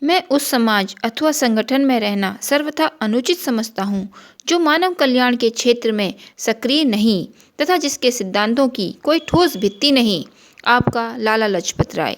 मैं उस समाज अथवा संगठन में रहना सर्वथा अनुचित समझता हूँ जो मानव कल्याण के क्षेत्र में सक्रिय नहीं तथा जिसके सिद्धांतों की कोई ठोस भित्ति नहीं। आपका लाला लाजपत राय।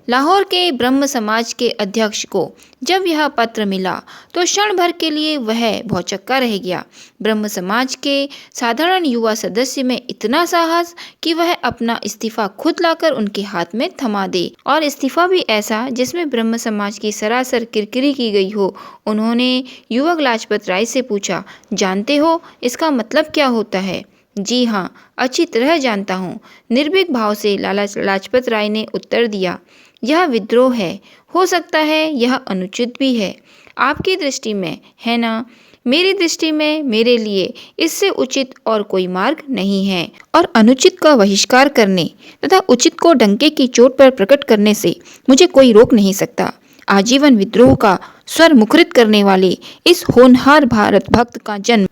लाहौर के ब्रह्म समाज के अध्यक्ष को जब यह पत्र मिला तो क्षण भर के लिए वह भौचक्का रह गया। ब्रह्म समाज के साधारण युवा सदस्य में इतना साहस कि वह अपना इस्तीफा खुद लाकर उनके हाथ में थमा दे, और इस्तीफा भी ऐसा जिसमें ब्रह्म समाज की सरासर किरकिरी की गई हो। उन्होंने युवक लाजपत राय से पूछा, जानते हो इसका मतलब क्या होता है? जी हाँ, अच्छी तरह जानता हूँ, निर्भीक भाव से लाला लाजपत राय ने उत्तर दिया। यह विद्रोह है। हो सकता है यह अनुचित भी है आपकी दृष्टि में, है ना? मेरी दृष्टि में, मेरे लिए इससे उचित और कोई मार्ग नहीं है, और अनुचित का बहिष्कार करने तथा उचित को डंके की चोट पर प्रकट करने से मुझे कोई रोक नहीं सकता। आजीवन विद्रोह का स्वर मुखरित करने वाले इस होनहार भारत भक्त का जन्म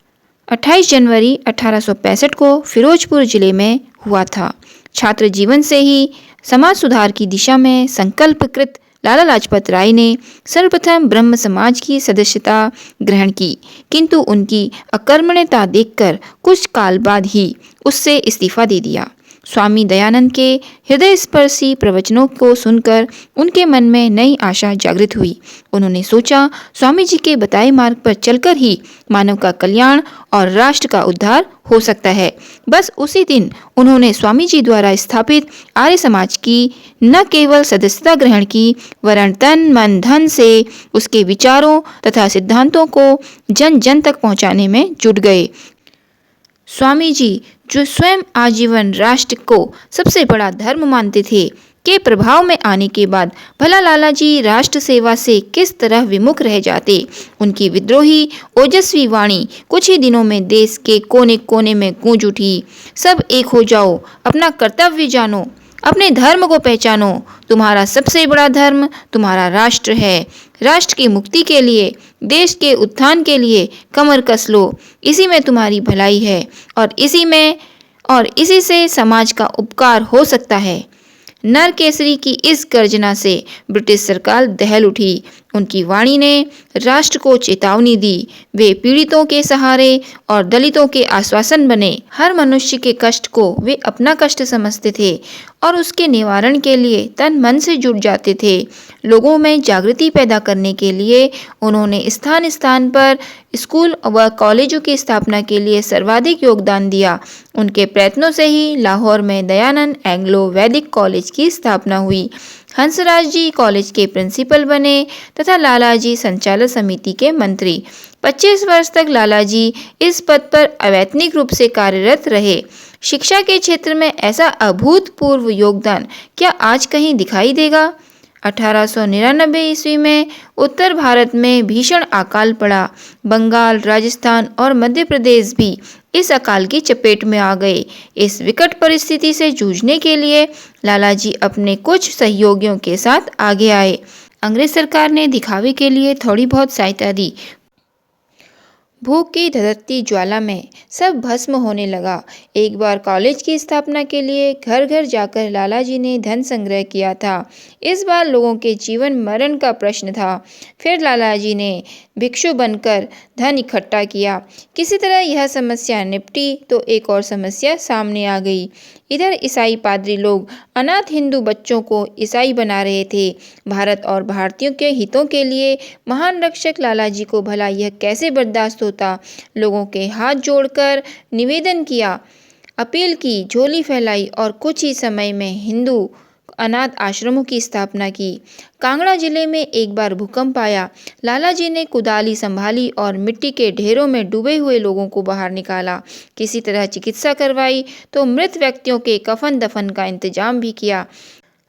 28 जनवरी 1865 को फिरोजपुर जिले में हुआ था। छात्र जीवन से ही समाज सुधार की दिशा में संकल्पकृत लाला लाजपत राय ने सर्वप्रथम ब्रह्म समाज की सदस्यता ग्रहण की, किंतु उनकी अकर्मण्यता देखकर कुछ काल बाद ही उससे इस्तीफा दे दिया। स्वामी दयानंद के हृदय स्पर्शी प्रवचनों को सुनकर उनके मन में नई आशा जागृत हुई। उन्होंने सोचा, स्वामी जी के बताए मार्ग पर चलकर ही मानव का कल्याण और राष्ट्र का उद्धार हो सकता है। बस उसी दिन उन्होंने स्वामी जी द्वारा स्थापित आर्य समाज की न केवल सदस्यता ग्रहण की, वरन तन मन धन से उसके विचारों तथा सिद्धांतों को जन जन तक पहुंचाने में जुट गए। स्वामी जी, जो स्वयं आजीवन राष्ट्र को सबसे बड़ा धर्म मानते थे, के प्रभाव में आने के बाद भला लाला जी राष्ट्र सेवा से किस तरह विमुख रह जाते। उनकी विद्रोही ओजस्वी वाणी कुछ ही दिनों में देश के कोने कोने में गूंज उठी। सब एक हो जाओ, अपना कर्तव्य जानो, अपने धर्म को पहचानो। तुम्हारा सबसे बड़ा धर्म तुम्हारा राष्ट्र है। राष्ट्र की मुक्ति के लिए, देश के उत्थान के लिए कमर कस लो। इसी में तुम्हारी भलाई है, और इसी से समाज का उपकार हो सकता है। नर केसरी की इस गर्जना से ब्रिटिश सरकार दहल उठी। उनकी वाणी ने राष्ट्र को चेतावनी दी। वे पीड़ितों के सहारे और दलितों के आश्वासन बने। हर मनुष्य के कष्ट को वे अपना कष्ट समझते थे और उसके निवारण के लिए तन मन से जुट जाते थे। लोगों में जागृति पैदा करने के लिए उन्होंने स्थान स्थान पर स्कूल व कॉलेजों की स्थापना के लिए सर्वाधिक योगदान दिया। उनके प्रयत्नों से ही लाहौर में दयानंद एंग्लो वैदिक कॉलेज की स्थापना हुई। हंसराज जी कॉलेज के प्रिंसिपल बने तथा लाला जी संचालक समिति के मंत्री। 25 वर्ष तक लाला जी इस पद पर अवैतनिक रूप से कार्यरत रहे। शिक्षा के क्षेत्र में ऐसा अभूतपूर्व योगदान क्या आज कहीं दिखाई देगा? 1899 ईस्वी में उत्तर भारत में भीषण अकाल पड़ा। बंगाल, राजस्थान और मध्य प्रदेश भी इस अकाल की चपेट में आ गए। इस विकट परिस्थिति से जूझने के लिए लाला जी अपने कुछ सहयोगियों के साथ आगे आए। अंग्रेज सरकार ने दिखावे के लिए थोड़ी बहुत सहायता दी। भूख की धधकती ज्वाला में सब भस्म होने लगा। एक बार कॉलेज की स्थापना के लिए घर घर जाकर लाला जी ने धन संग्रह किया था। इस बार लोगों के जीवन मरण का प्रश्न था। फिर लाला जी ने भिक्षु बनकर धन इकट्ठा किया। किसी तरह यह समस्या निपटी तो एक और समस्या सामने आ गई। इधर ईसाई पादरी लोग अनाथ हिंदू बच्चों को ईसाई बना रहे थे। भारत और भारतीयों के हितों के लिए महान रक्षक लाला जी को भला यह कैसे बर्दाश्त होता। लोगों के हाथ जोड़कर निवेदन किया, अपील की, झोली फैलाई और कुछ ही समय में हिंदू अनाथ आश्रमों की स्थापना की। कांगड़ा जिले में एक बार भूकंप आया। लाला जी ने कुदाली संभाली और मिट्टी के ढेरों में डूबे हुए लोगों को बाहर निकाला। किसी तरह चिकित्सा करवाई तो मृत व्यक्तियों के कफन दफन का इंतजाम भी किया।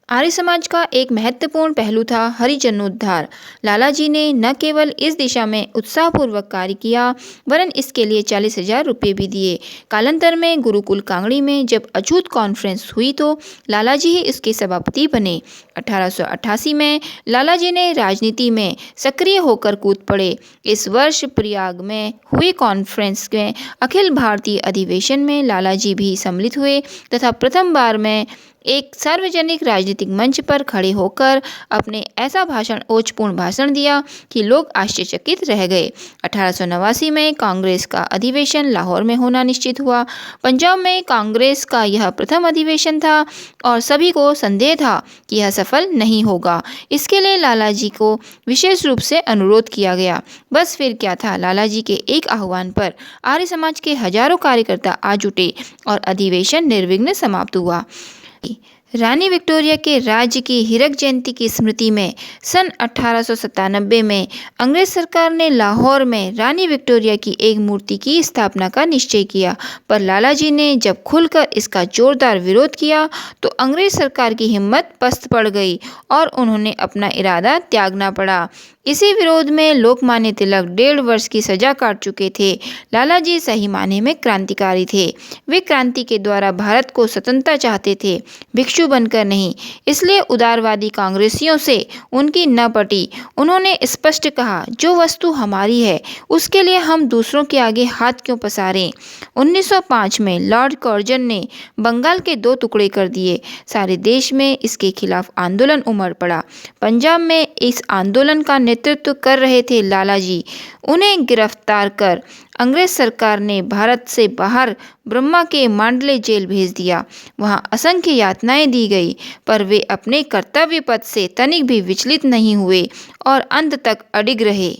आर्य समाज का एक महत्वपूर्ण पहलू था हरिजनोद्धार। लाला जी ने न केवल इस दिशा में उत्साहपूर्वक कार्य किया, वरन इसके लिए 40,000 रुपये भी दिए। कालांतर में गुरुकुल कांगड़ी में जब अछूत कॉन्फ्रेंस हुई तो लाला जी ही इसके सभापति बने। 1888 में लाला जी ने राजनीति में सक्रिय होकर कूद पड़े। इस वर्ष प्रयाग में हुई कॉन्फ्रेंस में अखिल भारतीय अधिवेशन में लाला जी भी सम्मिलित हुए तथा प्रथम बार में एक सार्वजनिक राजनीतिक मंच पर खड़े होकर अपने ऐसा ओजपूर्ण भाषण दिया कि लोग आश्चर्यचकित रह गए। 1889 में कांग्रेस का अधिवेशन लाहौर में होना निश्चित हुआ। पंजाब में कांग्रेस का यह प्रथम अधिवेशन था और सभी को संदेह था कि यह सफल नहीं होगा। इसके लिए लालाजी को विशेष रूप से अनुरोध किया गया। बस फिर क्या था, लालाजी के एक आह्वान पर आर्य समाज के हजारों कार्यकर्ता आ जुटे और अधिवेशन निर्विघ्न समाप्त हुआ। रानी विक्टोरिया के राज्य की हीरक जयंती की स्मृति में सन 1897 में अंग्रेज सरकार ने लाहौर में रानी विक्टोरिया की एक मूर्ति की स्थापना का निश्चय किया, पर लालाजी ने जब खुलकर इसका जोरदार विरोध किया तो अंग्रेज सरकार की हिम्मत पस्त पड़ गई और उन्होंने अपना इरादा त्यागना पड़ा। इसी विरोध में लोकमान्य तिलक 1.5 वर्ष की सजा काट चुके थे। लालाजी सही मायने में क्रांतिकारी थे। वे क्रांति के द्वारा भारत को स्वतंत्रता चाहते थे, भिक्षु बनकर नहीं। इसलिए उदारवादी कांग्रेसियों से उनकी न पटी। उन्होंने स्पष्ट कहा, जो वस्तु हमारी है उसके लिए हम दूसरों के आगे हाथ क्यों पसारें। 1905 में लॉर्ड कर्जन ने बंगाल के 2 टुकड़े कर दिए। सारे देश में इसके खिलाफ आंदोलन उमड़ पड़ा। पंजाब में इस आंदोलन का नेतृत्व कर रहे थे लालाजी। उन्हें गिरफ्तार कर अंग्रेज सरकार ने भारत से बाहर बर्मा के मांडले जेल भेज दिया। वहां असंख्य यातनाएं दी गई, पर वे अपने कर्तव्य पथ से तनिक भी विचलित नहीं हुए और अंत तक अडिग रहे।